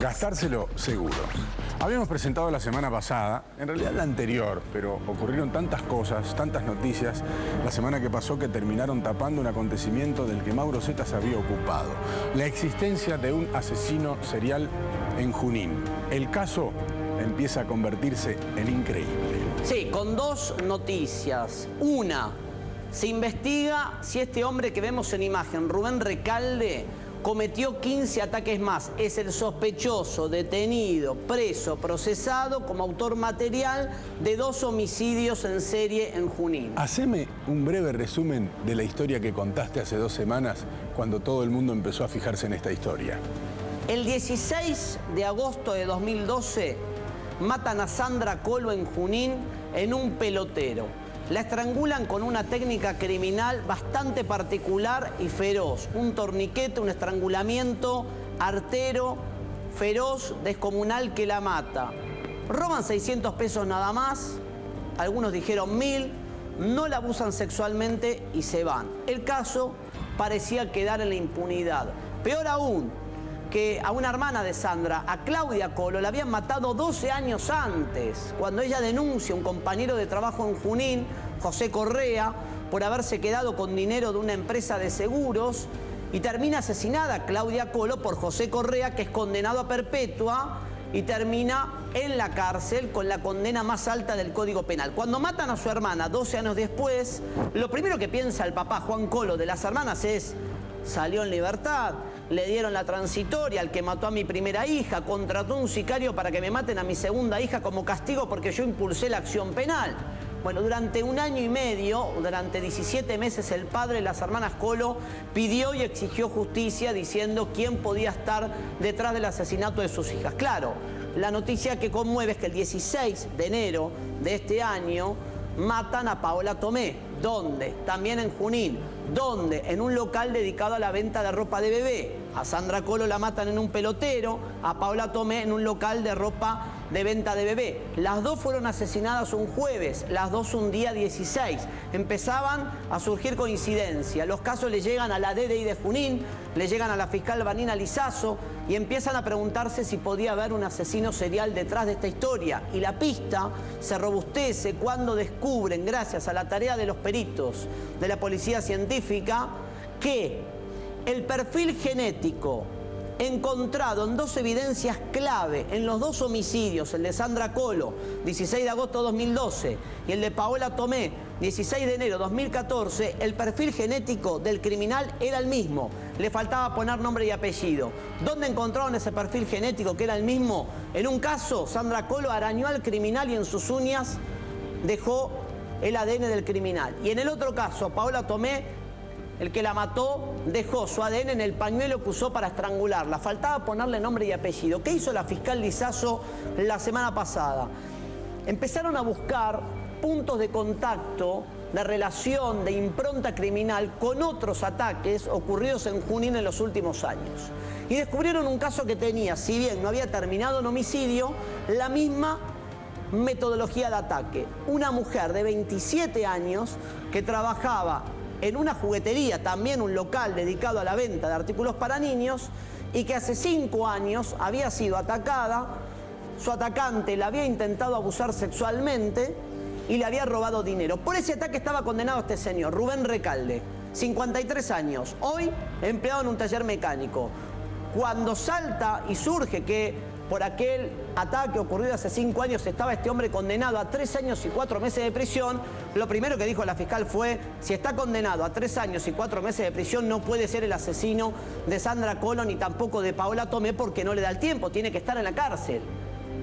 Gastárselo seguro. Habíamos presentado la semana pasada, en realidad la anterior, pero ocurrieron tantas cosas, tantas noticias, la semana que pasó que terminaron tapando un acontecimiento del que Mauro Zeta se había ocupado. La existencia de un asesino serial en Junín. El caso empieza a convertirse en increíble. Sí, con dos noticias. Una, se investiga si este hombre que vemos en imagen, Rubén Recalde, cometió 15 ataques más. Es el sospechoso, detenido, preso, procesado como autor material de 2 homicidios en serie en Junín. Haceme un breve resumen de la historia que contaste hace 2 semanas, cuando todo el mundo empezó a fijarse en esta historia. El 16 de agosto de 2012 matan a Sandra Colo en Junín en un pelotero. La estrangulan con una técnica criminal bastante particular y feroz. Un torniquete, un estrangulamiento artero, feroz, descomunal que la mata. Roban 600 pesos nada más, algunos dijeron 1000, no la abusan sexualmente y se van. El caso parecía quedar en la impunidad. Peor aún, que a una hermana de Sandra, a Claudia Colo, la habían matado 12 años antes, cuando ella denuncia a un compañero de trabajo en Junín, José Correa, por haberse quedado con dinero de una empresa de seguros, y termina asesinada Claudia Colo por José Correa, que es condenado a perpetua y termina en la cárcel con la condena más alta del Código Penal. Cuando matan a su hermana 12 años después, lo primero que piensa el papá Juan Colo de las hermanas es: salió en libertad, le dieron la transitoria al que mató a mi primera hija, contrató un sicario para que me maten a mi segunda hija como castigo porque yo impulsé la acción penal. Bueno, durante 1 año y medio, durante 17 meses, el padre de las hermanas Colo pidió y exigió justicia diciendo quién podía estar detrás del asesinato de sus hijas. Claro, la noticia que conmueve es que el 16 de enero de este año matan a Paola Tomé. ¿Dónde? También en Junín. ¿Dónde? En un local dedicado a la venta de ropa de bebé. A Sandra Colo la matan en un pelotero, a Paola Tomé en un local de ropa de venta de bebé. Las dos fueron asesinadas un jueves, las dos un día 16. Empezaban a surgir coincidencias. Los casos le llegan a la DDI de Junín, le llegan a la fiscal Vanina Lizazo y empiezan a preguntarse si podía haber un asesino serial detrás de esta historia. Y la pista se robustece cuando descubren, gracias a la tarea de los peritos de la policía científica, que el perfil genético encontrado en 2 evidencias clave en los 2 homicidios, el de Sandra Colo, 16 de agosto de 2012, y el de Paola Tomé, 16 de enero de 2014, el perfil genético del criminal era el mismo. Le faltaba poner nombre y apellido. ¿Dónde encontraron ese perfil genético que era el mismo? En un caso, Sandra Colo arañó al criminal y en sus uñas dejó el ADN del criminal. Y en el otro caso, Paola Tomé, el que la mató, dejó su ADN en el pañuelo que usó para estrangularla. Faltaba ponerle nombre y apellido. ¿Qué hizo la fiscal Lizazo la semana pasada? Empezaron a buscar puntos de contacto, de relación, de impronta criminal con otros ataques ocurridos en Junín en los últimos años. Y descubrieron un caso que tenía, si bien no había terminado en homicidio, la misma metodología de ataque. Una mujer de 27 años que trabajaba en una juguetería, también un local dedicado a la venta de artículos para niños, y que hace 5 años había sido atacada, su atacante la había intentado abusar sexualmente y le había robado dinero. Por ese ataque estaba condenado este señor, Rubén Recalde, 53 años, hoy empleado en un taller mecánico. Cuando salta y surge que por aquel ataque ocurrido hace 5 años estaba este hombre condenado a 3 años y 4 meses de prisión, lo primero que dijo la fiscal fue: si está condenado a 3 años y 4 meses de prisión, no puede ser el asesino de Sandra Colo ni tampoco de Paola Tomé, porque no le da el tiempo, tiene que estar en la cárcel.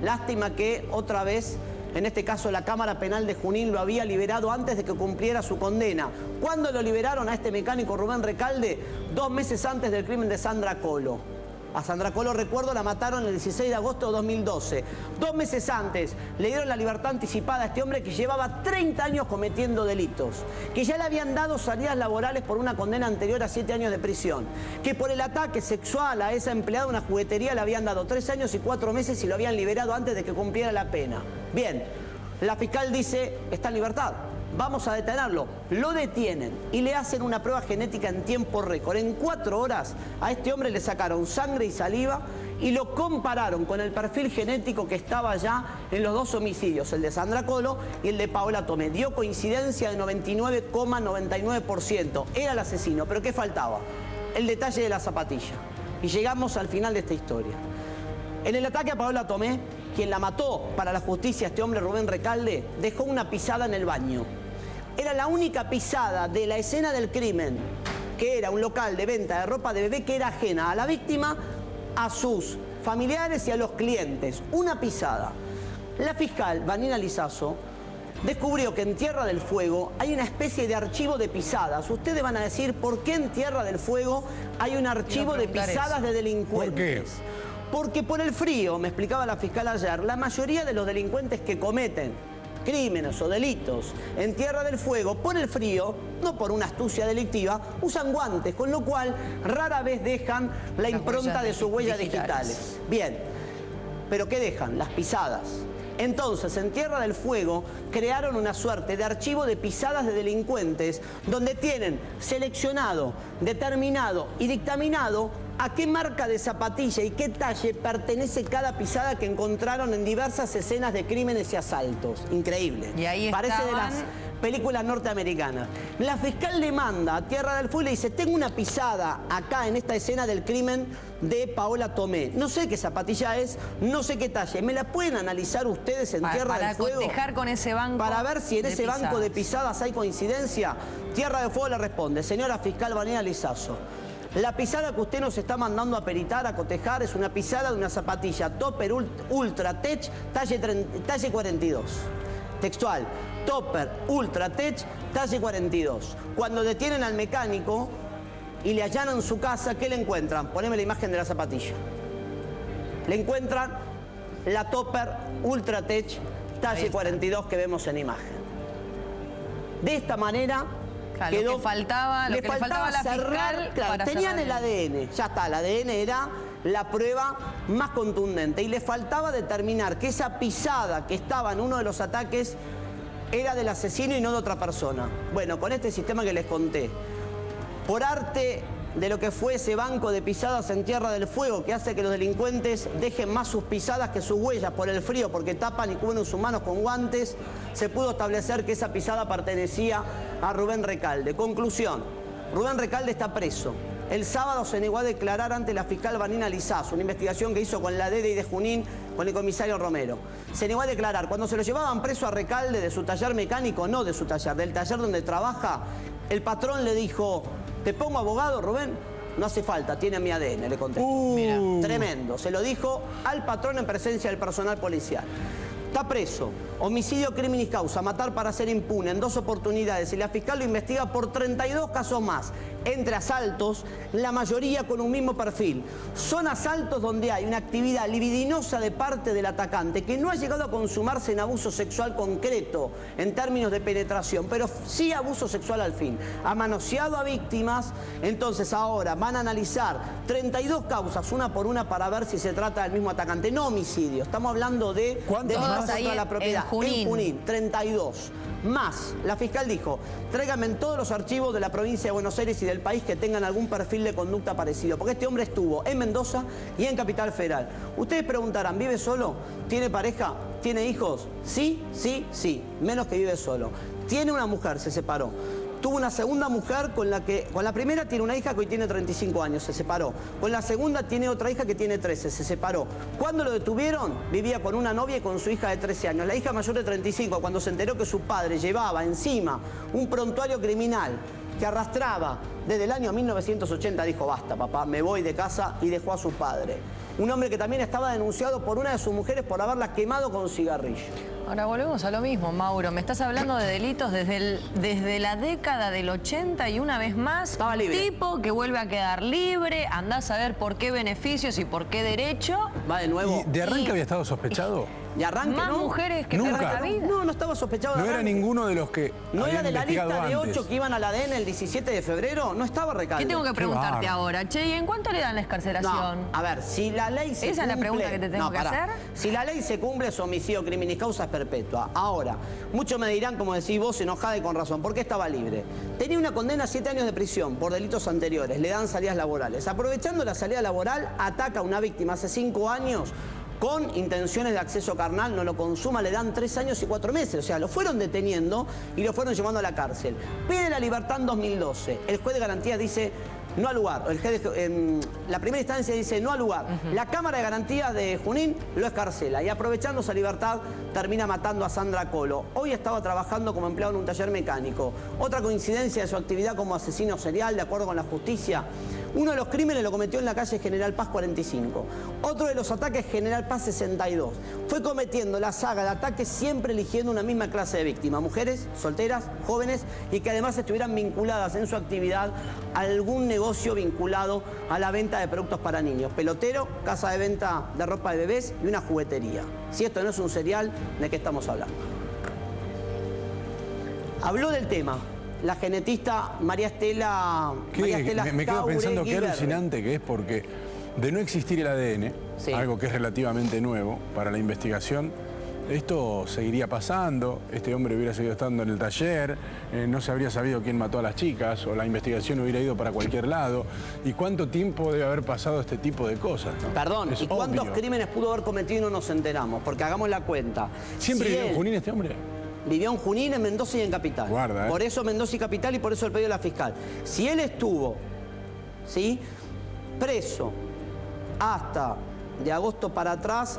Lástima que otra vez, en este caso la Cámara Penal de Junín lo había liberado antes de que cumpliera su condena. ¿Cuándo lo liberaron a este mecánico Rubén Recalde? 2 meses antes del crimen de Sandra Colo. A Sandra Colo, recuerdo, la mataron el 16 de agosto de 2012. 2 meses antes le dieron la libertad anticipada a este hombre que llevaba 30 años cometiendo delitos, que ya le habían dado salidas laborales por una condena anterior a 7 años de prisión, que por el ataque sexual a esa empleada de una juguetería le habían dado 3 años y 4 meses y lo habían liberado antes de que cumpliera la pena. Bien, la fiscal dice: está en libertad. vamos a detenerlo. Lo detienen y le hacen una prueba genética en tiempo récord. En 4 horas a este hombre le sacaron sangre y saliva y lo compararon con el perfil genético que estaba ya en los dos homicidios, el de Sandra Colo y el de Paola Tomé. Dio coincidencia de 99,99%. Era el asesino, pero ¿qué faltaba? El detalle de la zapatilla. Y llegamos al final de esta historia. En el ataque a Paola Tomé, quien la mató para la justicia, este hombre Rubén Recalde, dejó una pisada en el baño. Era la única pisada de la escena del crimen, que era un local de venta de ropa de bebé que era ajena a la víctima, a sus familiares y a los clientes. Una pisada. La fiscal Vanina Lizazo descubrió que en Tierra del Fuego hay una especie de archivo de pisadas. Ustedes van a decir, ¿por qué en Tierra del Fuego hay un archivo de pisadas de delincuentes? ¿Por qué? Porque por el frío, me explicaba la fiscal ayer, la mayoría de los delincuentes que cometen crímenes o delitos en Tierra del Fuego, por el frío, no por una astucia delictiva, usan guantes, con lo cual rara vez dejan la impronta de sus huellas digitales. Bien, pero ¿qué dejan? Las pisadas. Entonces, en Tierra del Fuego crearon una suerte de archivo de pisadas de delincuentes donde tienen seleccionado, determinado y dictaminado a qué marca de zapatilla y qué talle pertenece cada pisada que encontraron en diversas escenas de crímenes y asaltos. Increíble. Y ahí parece de las películas norteamericanas. La fiscal demanda a Tierra del Fuego y le dice, tengo una pisada acá en esta escena del crimen de Paola Tomé. No sé qué zapatilla es, no sé qué talle. ¿Me la pueden analizar ustedes en Tierra del Fuego? Para cotejar con ese banco. Para ver si en ese banco de pisadas hay coincidencia. Tierra del Fuego le responde, señora fiscal Vanina Lizazo, la pisada que usted nos está mandando a peritar, a cotejar, es una pisada de una zapatilla Topper Ultra Tech talle 42. Textual, Topper Ultra Tech talle 42. Cuando detienen al mecánico y le allanan su casa, ¿qué le encuentran? Poneme la imagen de la zapatilla. Le encuentran la Topper Ultra Tech talle 42 que vemos en imagen. De esta manera... Claro, lo que le faltaba a la fiscal claro, tenían el ADN, ya está, el ADN era la prueba más contundente y le faltaba determinar que esa pisada que estaba en uno de los ataques era del asesino y no de otra persona. Bueno, con este sistema que les conté, por arte de lo que fue ese banco de pisadas en Tierra del Fuego que hace que los delincuentes dejen más sus pisadas que sus huellas por el frío, porque tapan y cubren sus manos con guantes, se pudo establecer que esa pisada pertenecía a Rubén Recalde. Conclusión, Rubén Recalde está preso. El sábado se negó a declarar ante la fiscal Vanina Lizazo, una investigación que hizo con la DDI de Junín, con el comisario Romero. Se negó a declarar. Cuando se lo llevaban preso a Recalde de su taller mecánico, no de su taller, del taller donde trabaja, el patrón le dijo, ¿te pongo abogado, Rubén? No hace falta, tiene mi ADN, le contestó. Mira, tremendo. Se lo dijo al patrón en presencia del personal policial. Está preso, homicidio, criminis causa, matar para ser impune en 2 oportunidades y la fiscal lo investiga por 32 casos más, entre asaltos, la mayoría con un mismo perfil. Son asaltos donde hay una actividad libidinosa de parte del atacante que no ha llegado a consumarse en abuso sexual concreto en términos de penetración, pero sí abuso sexual al fin. Ha manoseado a víctimas, entonces ahora van a analizar 32 causas, una por una, para ver si se trata del mismo atacante. No homicidio, estamos hablando de... contra la propiedad. En Junín, 32. Más, la fiscal dijo, tráigame en todos los archivos de la provincia de Buenos Aires y del país que tengan algún perfil de conducta parecido, porque este hombre estuvo en Mendoza y en Capital Federal. Ustedes preguntarán, ¿vive solo? ¿Tiene pareja? ¿Tiene hijos? Sí, sí, sí, menos que vive solo. Tiene una mujer, se separó. Tuvo una segunda mujer con la primera tiene una hija que hoy tiene 35 años, se separó. Con la segunda tiene otra hija que tiene 13, se separó. Cuando lo detuvieron, vivía con una novia y con su hija de 13 años. La hija mayor de 35, cuando se enteró que su padre llevaba encima un prontuario criminal que arrastraba desde el año 1980, dijo, basta, papá, me voy de casa, y dejó a su padre. Un hombre que también estaba denunciado por una de sus mujeres por haberla quemado con cigarrillo. Ahora volvemos a lo mismo, Mauro. Me estás hablando de delitos desde la década del 80 y una vez más. Estaba libre. Tipo que vuelve a quedar libre, andás a ver por qué beneficios y por qué derecho. Va de nuevo. ¿Y de arranque había estado sospechado? De arranque, Más no. mujeres que Nunca. perder la vida. No, no estaba sospechado de No era arranque. ninguno de los que No era habían de la investigado lista de antes. 8 que iban al ADN el 17 de febrero, no estaba Recalde. ¿Qué tengo que preguntarte bárbaro. ahora? Che, ¿y en cuánto le dan la excarcelación? No, a ver, si la ley se ¿Esa es la cumple... pregunta que te tengo que hacer? Si la ley se cumple, es homicidio, crimen y causa es perpetua. Ahora, muchos me dirán, como decís vos, enojada y con razón, ¿por qué estaba libre? Tenía una condena a 7 años de prisión por delitos anteriores, le dan salidas laborales. Aprovechando la salida laboral, ataca a una víctima hace 5 años con intenciones de acceso carnal, no lo consuma, le dan 3 años y 4 meses. O sea, lo fueron deteniendo y lo fueron llevando a la cárcel. Pide la libertad en 2012. El juez de garantías dice no al lugar. La primera instancia dice no al lugar. La Cámara de Garantías de Junín lo escarcela y aprovechando esa libertad termina matando a Sandra Colo. Hoy estaba trabajando como empleado en un taller mecánico. Otra coincidencia de su actividad como asesino serial, de acuerdo con la justicia. Uno de los crímenes lo cometió en la calle General Paz 45. Otro de los ataques General Paz 62. Fue cometiendo la saga de ataques siempre eligiendo una misma clase de víctima. Mujeres, solteras, jóvenes y que además estuvieran vinculadas en su actividad a algún negocio vinculado a la venta de productos para niños. Pelotero, casa de venta de ropa de bebés y una juguetería. Si esto no es un serial, ¿de qué estamos hablando? Habló del tema la genetista María Estela... Me quedo pensando qué Jauregui alucinante que es, porque de no existir el ADN, Sí. algo que es relativamente nuevo para la investigación, esto seguiría pasando, este hombre hubiera seguido estando en el taller, no se habría sabido quién mató a las chicas, o la investigación hubiera ido para cualquier lado. ¿Y cuánto tiempo debe haber pasado este tipo de cosas, no? Perdón, Es ¿y cuántos obvio. crímenes pudo haber cometido y no nos enteramos? Porque hagamos la cuenta. ¿Siempre Si vivió en él Junín este hombre? vivió en Junín, en Mendoza y en Capital. Guarda, Por eso Mendoza y Capital y por eso el pedido de la fiscal. Si él estuvo, ¿sí?, preso hasta de agosto para atrás,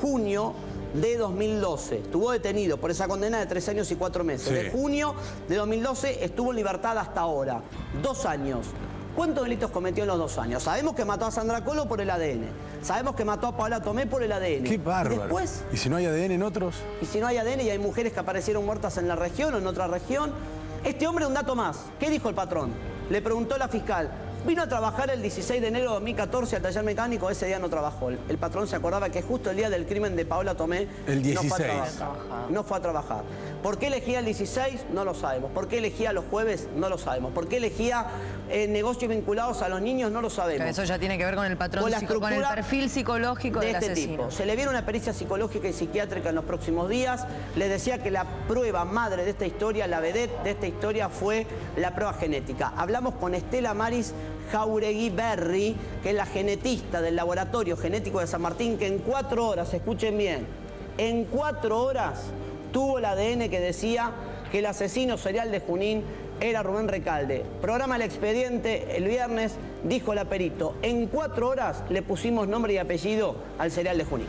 junio de 2012. Estuvo detenido por esa condena de 3 años y 4 meses. Sí. De junio de 2012 estuvo en libertad hasta ahora. 2 años. ¿Cuántos delitos cometió en los 2 años? Sabemos que mató a Sandra Colo por el ADN. Sabemos que mató a Paola Tomé por el ADN. ¡Qué bárbaro! Después, ¿Y si no hay ADN en otros? y si no hay ADN y hay mujeres que aparecieron muertas en la región o en otra región. Este hombre, un dato más. ¿Qué dijo el patrón? Le preguntó la fiscal. Vino a trabajar el 16 de enero de 2014 al taller mecánico, ese día no trabajó. El patrón se acordaba que justo el día del crimen de Paola Tomé El 16. no fue a trabajar. ¿Por qué elegía el 16? No lo sabemos. ¿Por qué elegía los jueves? No lo sabemos. ¿Por qué elegía negocios vinculados a los niños? No lo sabemos. Pero eso ya tiene que ver con el patrón, Con la con el estructura perfil psicológico de del este asesino. tipo. Se le viene una pericia psicológica y psiquiátrica en los próximos días. Les decía que la prueba madre de esta historia, la vedette de esta historia, fue la prueba genética. Hablamos con Estela Maris Jauregui Berri, que es la genetista del Laboratorio Genético de San Martín, que en 4 horas, escuchen bien, en 4 horas tuvo el ADN que decía que el asesino serial de Junín era Rubén Recalde. Programa El Expediente el viernes, dijo la perito, en 4 horas le pusimos nombre y apellido al serial de Junín.